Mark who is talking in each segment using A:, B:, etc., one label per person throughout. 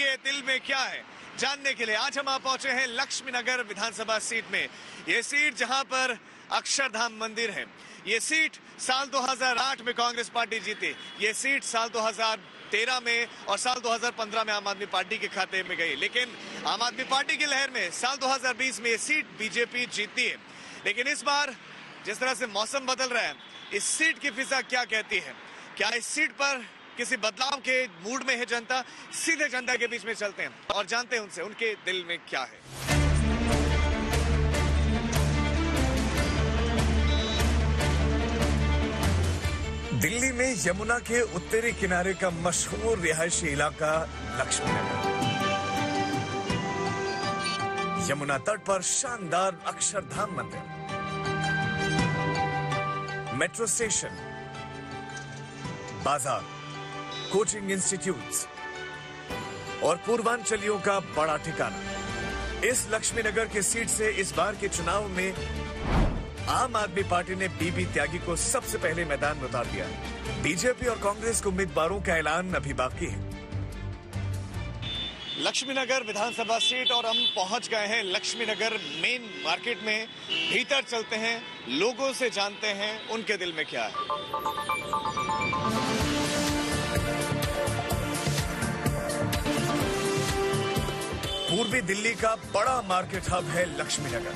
A: उनके दिल में क्या है, जानने के लिए आज हम पहुंचे हैं लक्ष्मी नगर विधानसभा सीट में। ये सीट जहां पर अक्षरधाम मंदिर है, ये सीट साल 2008 में कांग्रेस पार्टी जीती, ये सीट साल 2013 में और साल 2015 में आम आदमी पार्टी के खाते में गई, लेकिन आम आदमी पार्टी की लहर में साल 2020 में ये सीट बीजेपी जीतती है। लेकिन इस बार जिस तरह से मौसम बदल रहा है, इस सीट की फिजा क्या कहती है? क्या इस सीट पर किसी बदलाव के मूड में है जनता? सीधे जनता के बीच में चलते हैं और जानते हैं उनसे उनके दिल में क्या है। दिल्ली में यमुना के उत्तरी किनारे का मशहूर रिहायशी इलाका लक्ष्मी नगर। यमुना तट पर शानदार अक्षरधाम मंदिर, मेट्रो स्टेशन, बाजार, कोचिंग इंस्टीट्यूट्स और पूर्वांचलियों का बड़ा ठिकाना। इस लक्ष्मी नगर की सीट से इस बार के चुनाव में आम आदमी पार्टी ने बीबी त्यागी को सबसे पहले मैदान में उतार दिया। बीजेपी और कांग्रेस के उम्मीदवारों का ऐलान अभी बाकी है। लक्ष्मी नगर विधानसभा सीट और हम पहुंच गए हैं लक्ष्मी नगर मेन मार्केट में। भीतर चलते हैं, लोगों से जानते हैं उनके दिल में क्या है। पूर्वी दिल्ली का बड़ा मार्केट हब है लक्ष्मी नगर।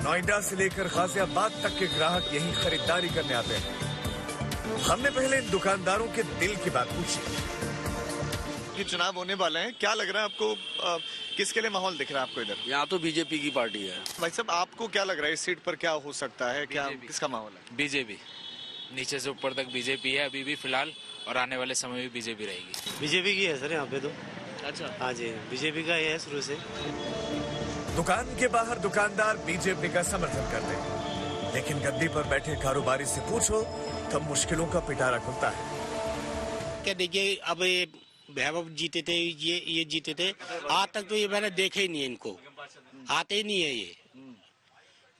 A: नोएडा से लेकर गाजियाबाद तक के ग्राहक यहीं खरीदारी करने आते हैं। हमने पहले इन दुकानदारों के दिल की बात पूछी। ये चुनाव होने वाले हैं, क्या लग रहा है आपको? किसके लिए माहौल दिख रहा है आपको इधर?
B: यहाँ तो बीजेपी की पार्टी है।
A: भाई साहब, आपको क्या लग रहा है इस सीट पर क्या हो सकता है? क्या किसका माहौल है?
C: बीजेपी, नीचे से ऊपर तक बीजेपी है अभी भी फिलहाल, और आने वाले समय भी बीजेपी रहेगी।
D: बीजेपी की है सर यहाँ पे तो।
C: अच्छा,
D: हाँ जी, बीजेपी का ही है शुरू से।
A: दुकान के बाहर दुकानदार बीजेपी का समर्थन करते हैं, लेकिन गद्दी पर बैठे कारोबारी से पूछो तब मुश्किलों का पिटारा खुलता है।
E: क्या देखिए, अब ये वैभव जीते थे, ये जीते थे, आज तक तो ये मैंने देखे ही नहीं है, इनको आते ही नहीं है ये।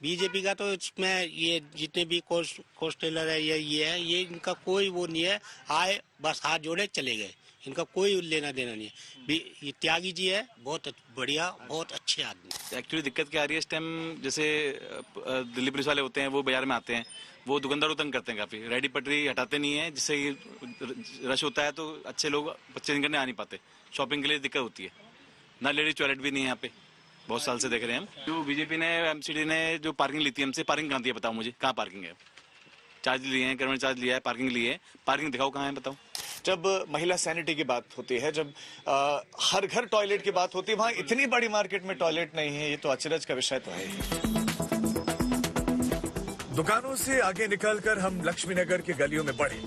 E: बीजेपी का तो इसमें ये जितने भी कोस्टेलर है ये है, ये इनका कोई वो नहीं है। आए बस हाथ जोड़े चले गए, इनका कोई लेना देना नहीं है। ये त्यागी जी है, बहुत बढ़िया, बहुत अच्छे आदमी।
F: एक्चुअली दिक्कत क्या आ रही है इस टाइम, जैसे दिल्ली पुलिस वाले होते हैं वो बाजार में आते हैं, वो दुकानदारों तंग करते हैं काफी। रेडी पटरी हटाते नहीं है, जिससे रश होता है तो अच्छे लोग बच्चे करने आ नहीं पाते। शॉपिंग के लिए दिक्कत होती है ना। लेडीज टॉयलेट भी नहीं है यहाँ पे, बहुत साल से देख रहे हैं हम। जो बीजेपी ने एमसीडी ने जो पार्किंग ली थी हमसे, पार्किंग कहाँ दी है बताओ मुझे, कहाँ पार्किंग है? चार्ज लिए हैं, गवर्नमेंट चार्ज लिया है, पार्किंग ली है, पार्किंग दिखाओ कहाँ है बताओ।
A: जब महिला सैनिटी की बात होती है, जब हर घर टॉयलेट की बात होती है, वहां इतनी बड़ी मार्केट में टॉयलेट नहीं है, ये तो अचरज का विषय तो है। दुकानों से आगे निकलकर हम लक्ष्मी नगर की गलियों में बढ़े,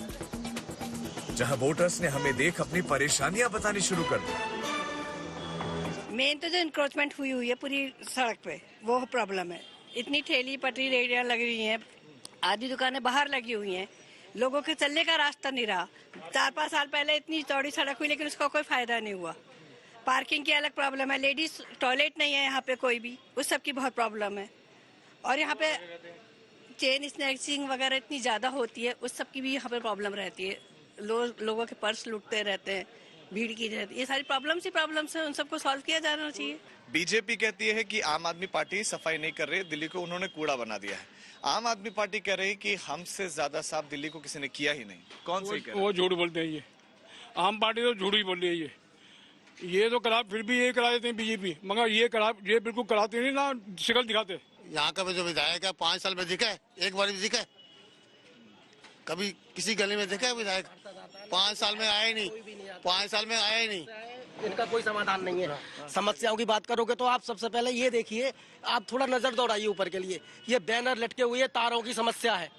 A: जहां वोटर्स ने हमें देख अपनी परेशानियां बतानी शुरू कर दी।
G: मेन तो जो इंक्रोचमेंट हुई है पूरी सड़क पे, वो प्रॉब्लम है। इतनी ठेली पटरी रेहड़ियां लग रही हैं, आधी दुकानें बाहर लगी हुई हैं, लोगों के चलने का रास्ता नहीं रहा। 4-5 साल पहले इतनी चौड़ी सड़क हुई, लेकिन उसका कोई फायदा नहीं हुआ। पार्किंग की अलग प्रॉब्लम है, लेडीज टॉयलेट नहीं है यहाँ पे कोई भी, उस सब की बहुत प्रॉब्लम है। और यहाँ पे चेन स्नैचिंग वगैरह इतनी ज्यादा होती है, उस सब की भी यहाँ पे प्रॉब्लम रहती है। लोगों के पर्स लूटते रहते हैं, भीड़ की रहती है। ये सारी प्रॉब्लम्स है, उन सबको सॉल्व किया जाना चाहिए।
A: बीजेपी कहती है कि आम आदमी पार्टी सफाई नहीं कर रही, दिल्ली को उन्होंने कूड़ा बना दिया है। आम आदमी पार्टी कह रही है कि हमसे ज्यादा साफ दिल्ली को किसी ने किया ही नहीं। कौन सही कह रहा है?
H: वो झूठ बोलते हैं। ये आम पार्टी तो झूठ ही बोल रही है। ये तो करा, फिर भी ये करा देते हैं बीजेपी, मगर ये बिल्कुल कराते नहीं ना, शिकल दिखाते।
I: यहाँ का जो विधायक है 5 साल में दिखा है, एक बार भी दिखा है? कभी किसी गली में देखा है विधायक? 5 साल में आया ही नहीं, 5 साल में आया ही नहीं।
J: इनका कोई समाधान नहीं है। समस्याओं की बात करोगे तो आप सबसे पहले ये देखिए, आप थोड़ा नजर दौड़ाइए ऊपर के लिए। ये बैनर लटके हुए, तारों की समस्या है।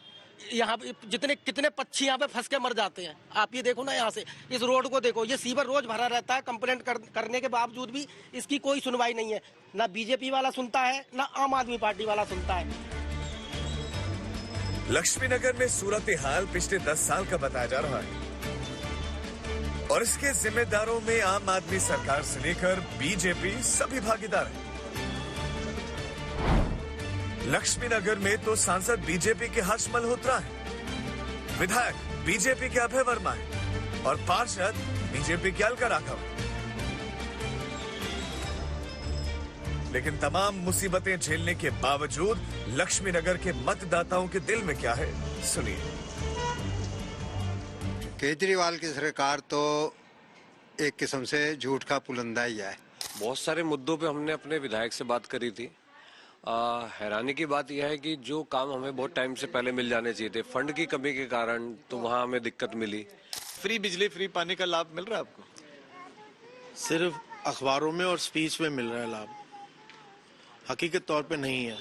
J: यहाँ पे कितने पक्षी यहाँ पे फंस के मर जाते हैं। आप ये देखो ना, यहाँ से इस रोड को देखो, ये सीवर रोज भरा रहता है। कंप्लेंट करने के बावजूद भी इसकी कोई सुनवाई नहीं है। ना बीजेपी वाला सुनता है, ना आम आदमी पार्टी वाला सुनता है।
A: लक्ष्मी नगर में सूरत हाल पिछले 10 साल का बताया जा रहा है, और इसके जिम्मेदारों में आम आदमी सरकार से लेकर बीजेपी सभी भागीदार हैं। लक्ष्मी नगर में तो सांसद बीजेपी के हर्ष मल्होत्रा है, विधायक बीजेपी के अभय वर्मा है, और पार्षद बीजेपी की अलका राघव। लेकिन तमाम मुसीबतें झेलने के बावजूद लक्ष्मी नगर के मतदाताओं के दिल में क्या है, सुनिए।
K: केजरीवाल की सरकार तो एक किस्म से झूठ का पुलंदा ही है।
L: बहुत सारे मुद्दों पे हमने अपने विधायक से बात करी थी। हैरानी की बात यह है कि जो काम हमें बहुत टाइम से पहले मिल जाने चाहिए थे, फंड की कमी के कारण तो वहाँ हमें दिक्कत मिली।
A: फ्री बिजली, फ्री पानी का लाभ मिल रहा है आपको?
M: सिर्फ अखबारों में और स्पीच में मिल रहा है लाभ, हकीकत तौर पे नहीं है।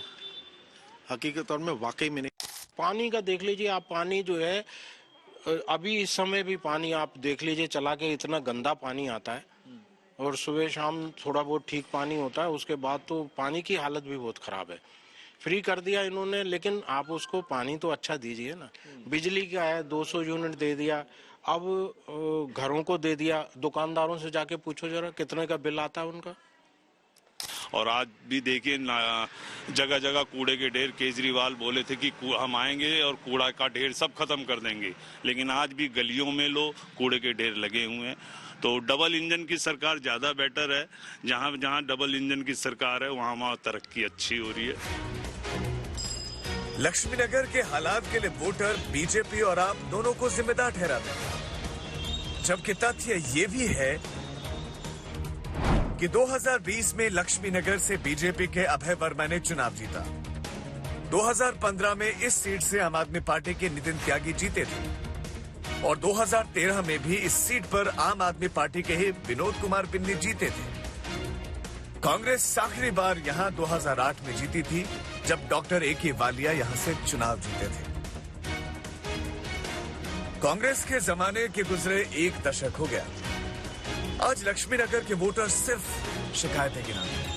M: हकीकत तौर में वाकई में नहीं। पानी का देख लीजिए आप, पानी जो है अभी इस समय भी पानी आप देख लीजिए चला के, इतना गंदा पानी आता है और सुबह शाम थोड़ा बहुत ठीक पानी होता है, उसके बाद तो पानी की हालत भी बहुत खराब है। फ्री कर दिया इन्होंने, लेकिन आप उसको पानी तो अच्छा दीजिए ना। बिजली का है 200 यूनिट दे दिया, अब घरों को दे दिया। दुकानदारों से जाके पूछो जरा कितने का बिल आता है उनका।
N: और आज भी देखिए जगह जगह कूड़े के ढेर। केजरीवाल बोले थे कि हम आएंगे और कूड़ा का ढेर सब खत्म कर देंगे, लेकिन आज भी गलियों में लो कूड़े के ढेर लगे हुए हैं। तो डबल इंजन की सरकार ज्यादा बेटर है। जहां जहां डबल इंजन की सरकार है वहां वहां तरक्की अच्छी हो रही है।
A: लक्ष्मी नगर के हालात के लिए वोटर बीजेपी और आप दोनों को जिम्मेदार ठहराते हैं, जबकि तथ्य ये भी है कि 2020 में लक्ष्मी नगर से बीजेपी के अभय वर्मा ने चुनाव जीता। 2015 में इस सीट से आम आदमी पार्टी के नितिन त्यागी जीते थे और 2013 में भी इस सीट पर आम आदमी पार्टी के ही विनोद कुमार बिन्नी जीते थे। कांग्रेस आखिरी बार यहां 2008 में जीती थी, जब डॉक्टर A.K. वालिया यहां से चुनाव जीते थे। कांग्रेस के जमाने के गुजरे एक दशक हो गया। आज लक्ष्मी नगर के वोटर सिर्फ शिकायतें गिनाते हैं।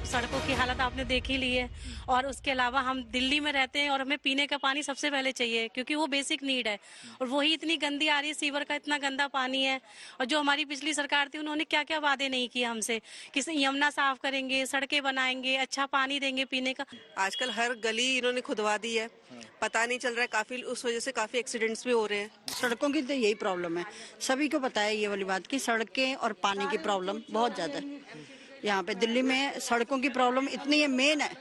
O: सड़कों की हालत आपने देख ही ली है, और उसके अलावा हम दिल्ली में रहते हैं और हमें पीने का पानी सबसे पहले चाहिए, क्योंकि वो बेसिक नीड है, और वही इतनी गंदी आ रही है। सीवर का इतना गंदा पानी है। और जो हमारी पिछली सरकार थी उन्होंने क्या क्या वादे नहीं किए हमसे, कि यमुना साफ करेंगे, सड़कें बनाएंगे, अच्छा पानी देंगे पीने का।
P: आजकल हर गली इन्होंने खुदवा दी है, पता नहीं चल रहा है, काफी उस वजह से काफी एक्सीडेंट्स भी हो रहे हैं।
Q: सड़कों की तो यही प्रॉब्लम है, सभी को पता है ये वाली बात कि सड़कें और पानी की प्रॉब्लम बहुत ज्यादा है। यहाँ पे दिल्ली में सड़कों की प्रॉब्लम इतनी है, मेन है।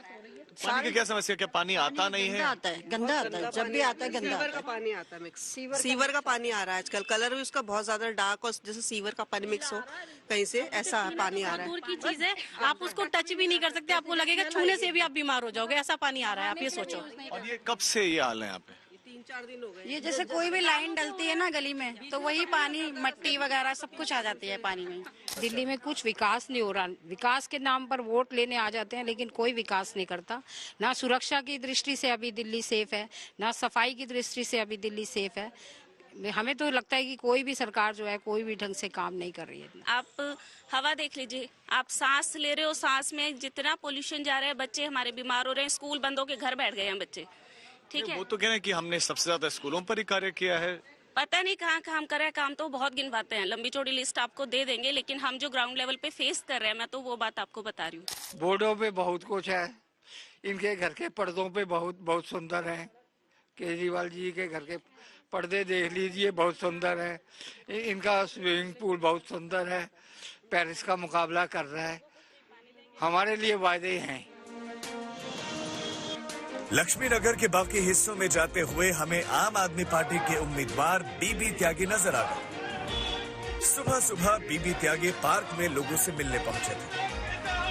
A: पानी की क्या समस्या? क्या पानी आता नहीं है?
Q: आता है, गंदा आता है, जब भी आता है गंदा आता है।
P: पानी आता है मिक्स, सीवर का पानी आ रहा है आजकल। कलर भी उसका बहुत ज्यादा डार्क, और जैसे सीवर का पानी मिक्स हो कहीं से, ऐसा पानी आ रहा है।
O: दूर की चीज है, आप उसको टच भी नहीं कर सकते, आपको लगेगा छूने से भी आप बीमार हो जाओगे, ऐसा पानी आ रहा है, आप ये सोचो।
A: और ये कब से ये हाल है यहाँ पे?
P: 3-4 दिन हो गए।
Q: ये जैसे कोई भी लाइन डलती है ना गली में, तो वही पानी, मट्टी वगैरह सब कुछ आ जाती है पानी में।
R: दिल्ली में कुछ विकास नहीं हो रहा। विकास के नाम पर वोट लेने आ जाते हैं, लेकिन कोई विकास नहीं करता। ना सुरक्षा की दृष्टि से अभी दिल्ली सेफ है, ना सफाई की दृष्टि से अभी दिल्ली सेफ है। हमें तो लगता है कि कोई भी सरकार जो है कोई भी ढंग से काम नहीं कर रही है।
S: आप हवा देख लीजिए, आप सांस ले रहे हो, सांस में जितना पोल्यूशन जा रहा है, बच्चे हमारे बीमार हो रहे हैं। स्कूल बंद होके घर बैठ गए हैं बच्चे, ठीक है।
A: वो तो कह रहे हैं कि हमने सबसे ज्यादा स्कूलों पर ही कार्य किया है।
S: पता नहीं कहाँ काम कर रहा है। काम तो बहुत गिनवाते हैं, लंबी चौड़ी लिस्ट आपको दे देंगे, लेकिन हम जो ग्राउंड लेवल पे फेस कर रहे हैं, मैं तो वो बात आपको बता रही हूँ।
T: बोर्डों पे बहुत कुछ है, इनके घर के पर्दों पे बहुत बहुत सुंदर है। केजरीवाल जी के घर के पर्दे देख लीजिए, बहुत सुंदर है। इनका स्विमिंग पूल बहुत सुंदर है, पेरिस का मुकाबला कर रहा है। हमारे लिए वायदे हैं।
A: लक्ष्मी नगर के बाकी हिस्सों में जाते हुए हमें आम आदमी पार्टी के उम्मीदवार बीबी त्यागी नजर आ गए। सुबह सुबह बीबी त्यागी पार्क में लोगों से मिलने पहुंचे थे।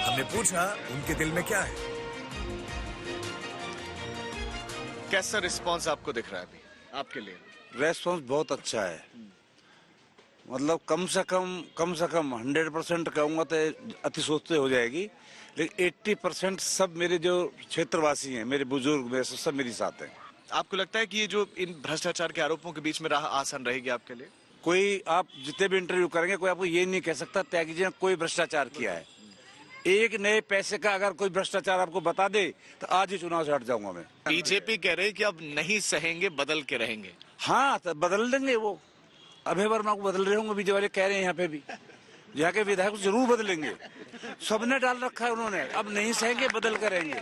A: हमने पूछा उनके दिल में क्या है। कैसा रिस्पांस आपको दिख रहा है अभी आपके लिए?
U: रेस्पॉन्स बहुत अच्छा है। मतलब कम से कम 100% कहूँगा तो अतिशोक्ति हो जाएगी, लेकिन 80% सब मेरे जो क्षेत्रवासी हैं, मेरे बुजुर्ग, मेरे सब मेरे साथ हैं।
A: आपको लगता है कि ये जो इन भ्रष्टाचार के आरोपों के बीच में राह आसान रहेगी आपके लिए?
U: कोई, आप जितने भी इंटरव्यू करेंगे, कोई आपको ये नहीं कह सकता त्यागी जी ने कोई भ्रष्टाचार किया है। एक नए पैसे का अगर कोई भ्रष्टाचार आपको बता दे तो आज ही चुनाव से हट जाऊंगा मैं।
A: बीजेपी कह रही है कि अब नहीं सहेंगे, बदल के रहेंगे।
U: हाँ, तो बदल देंगे। वो अभय वर्मा को बदल रहे होंगे, बीजेपी वाले कह रहे हैं। यहाँ पे भी यहाँ के विधायक जरूर बदलेंगे, सबने डाल रखा है उन्होंने। अब नहीं सहेंगे, बदल करेंगे।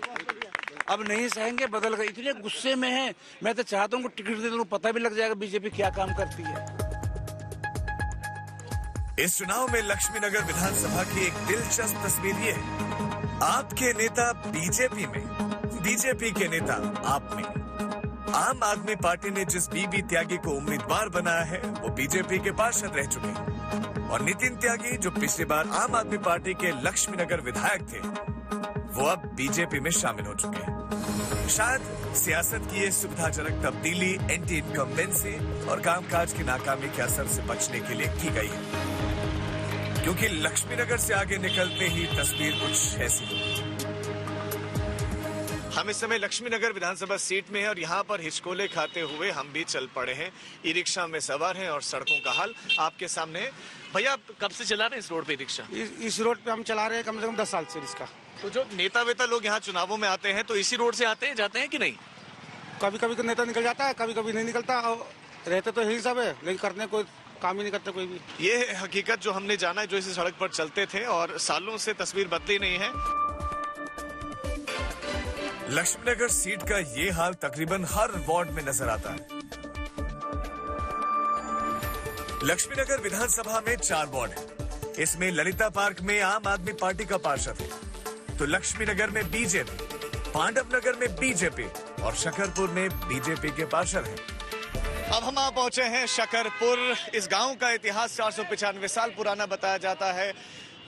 U: अब नहीं सहेंगे, बदल कर। इतने गुस्से में है, मैं तो चाहता हूँ टिकट दे दूँ, पता भी लग जाएगा बीजेपी क्या काम करती है।
A: इस चुनाव में लक्ष्मीनगर विधानसभा की एक दिलचस्प तस्वीर ये है। आपके नेता बीजेपी में, बीजेपी के नेता आप में। आम आदमी पार्टी ने जिस बीबी त्यागी को उम्मीदवार बनाया है वो बीजेपी के पार्षद रह चुके हैं, और नितिन त्यागी जो पिछली बार आम आदमी पार्टी के लक्ष्मीनगर विधायक थे वो अब बीजेपी में शामिल हो चुके हैं। शायद सियासत की ये सुविधाजनक तब्दीली एंटी इनकम्बेंसी और कामकाज की नाकामी के असर से बचने के लिए की गई है, क्योंकि लक्ष्मीनगर से आगे निकलते ही तस्वीर कुछ ऐसी है। हम इस समय लक्ष्मीनगर विधानसभा सीट में हैं और यहाँ पर हिचकोले खाते हुए हम भी चल पड़े हैं। ई रिक्शा में सवार हैं और सड़कों का हाल आपके सामने है। भैया, आप कब से चला रहे हैं इस रोड पे रिक्शा?
B: इस रोड पे हम चला रहे हैं कम से कम 10 साल से इसका।
A: तो जो नेता वेता लोग यहाँ चुनावों में आते हैं तो इसी रोड से आते हैं जाते हैं कि नहीं?
B: कभी कभी तो नेता निकल जाता है, कभी कभी नहीं निकलता, और रहते तो यही सब है, लेकिन करने कोई काम ही नहीं करते कोई भी।
A: ये हकीकत जो हमने जाना है, जो इस सड़क पर चलते थे और सालों से तस्वीर बदली नहीं है। लक्ष्मीनगर सीट का ये हाल तकरीबन हर वार्ड में नजर आता है। लक्ष्मीनगर विधानसभा में 4 वार्ड है। इसमें ललिता पार्क में आम आदमी पार्टी का पार्षद है, तो लक्ष्मीनगर में बीजेपी, पांडव नगर में बीजेपी और शकरपुर में बीजेपी के पार्षद हैं। अब हम यहाँ पहुंचे हैं शकरपुर। इस गांव का इतिहास 495 साल पुराना बताया जाता है।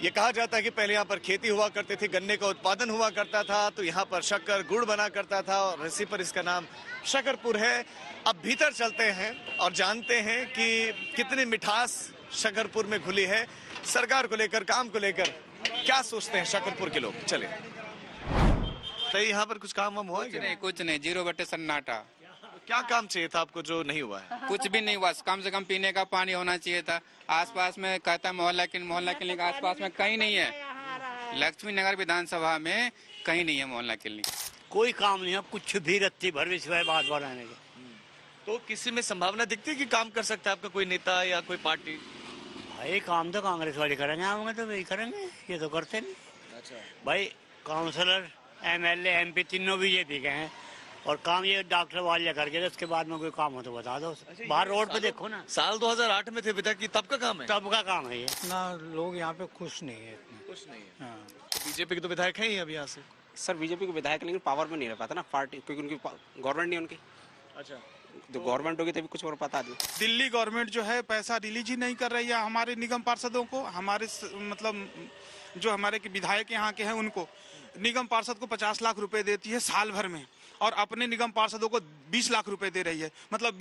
A: ये कहा जाता है कि पहले यहाँ पर खेती हुआ करती थी, गन्ने का उत्पादन हुआ करता था, तो यहाँ पर शक्कर गुड़ बना करता था और इसी पर इसका नाम शकरपुर है। अब भीतर चलते हैं और जानते हैं कि कितनी मिठास शकरपुर में घुली है। सरकार को लेकर, काम को लेकर क्या सोचते हैं शकरपुर के लोग? चले। तो यहाँ पर कुछ काम वाम हुआ है?
V: कुछ नहीं, 0 बटे सन्नाटा।
A: क्या काम चाहिए था आपको जो नहीं हुआ है?
V: कुछ भी नहीं हुआ, कम से कम पीने का पानी होना चाहिए था। आसपास में कहता मोहल्ला क्लिनिक आसपास में कहीं नहीं है। लक्ष्मीनगर विधानसभा में कहीं नहीं है मोहल्ला क्लिनिक।
E: कोई काम नहीं है, कुछ भी रत्ती भर भी सिवाय बात बढ़ाने के।
A: तो किसी में संभावना दिखती है कि काम कर सकता है आपका कोई नेता या कोई पार्टी?
E: भाई काम तो कांग्रेस वाले करेंगे, आऊंगे तो वही करेंगे, ये तो करते नहीं।
A: अच्छा
E: भाई काउंसलर, एमएलए, एमपी तीनों बीजेपी के हैं, और काम ये डॉक्टर वाले करके उसके बाद में कोई काम हो तो बता दो। बाहर रोड पे देखो ना।
A: साल 2008 में थे विधायक की, तब का काम है?
E: तब का काम है ये
B: ना। लोग यहाँ पे खुश नहीं है इतने।
A: खुश नहीं है। बीजेपी के तो विधायक हैं ही अभी यहाँ से।
W: सर बीजेपी के विधायक लेकिन पावर में नहीं रह पाता ना पार्टी, क्योंकि उनकी गवर्नमेंट नहीं उनकी।
A: अच्छा,
W: तो गवर्नमेंट होगी तभी कुछ और पता दी।
B: दिल्ली गवर्नमेंट जो है पैसा रिलीज ही नहीं कर रही है हमारे निगम पार्षदों को। हमारे मतलब जो हमारे के विधायक यहाँ के हैं उनको निगम पार्षद को 50 लाख रुपए देती है साल भर में, और अपने निगम पार्षदों को 20 लाख रुपए दे रही है। मतलब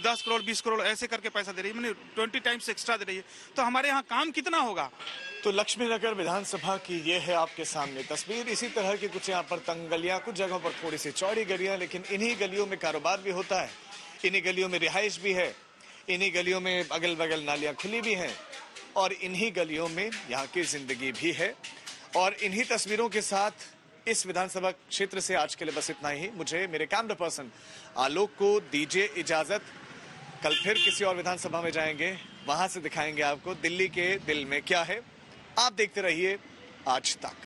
B: 10 करोड़ 20 करोड़ ऐसे करके पैसा दे रही है, मैंने 20 टाइम्स एक्स्ट्रा दे रही है। तो हमारे यहाँ काम कितना होगा?
A: तो लक्ष्मीनगर विधानसभा की ये है आपके सामने तस्वीर। इसी तरह की कुछ यहाँ पर तंग गलियां, कुछ जगहों पर थोड़ी सी चौड़ी गलियां, लेकिन इन्हीं गलियों में कारोबार भी होता है, इन्हीं गलियों में रिहाइश भी है, इन्हीं गलियों में अगल बगल नालियां खुली भी हैं, और इन्हीं गलियों में यहाँ की जिंदगी भी है। और इन्हीं तस्वीरों के साथ इस विधानसभा क्षेत्र से आज के लिए बस इतना ही। मुझे, मेरे कैमरा पर्सन आलोक को दीजिए इजाजत। कल फिर किसी और विधानसभा में जाएंगे, वहां से दिखाएंगे आपको दिल्ली के दिल में क्या है। आप देखते रहिए आज तक।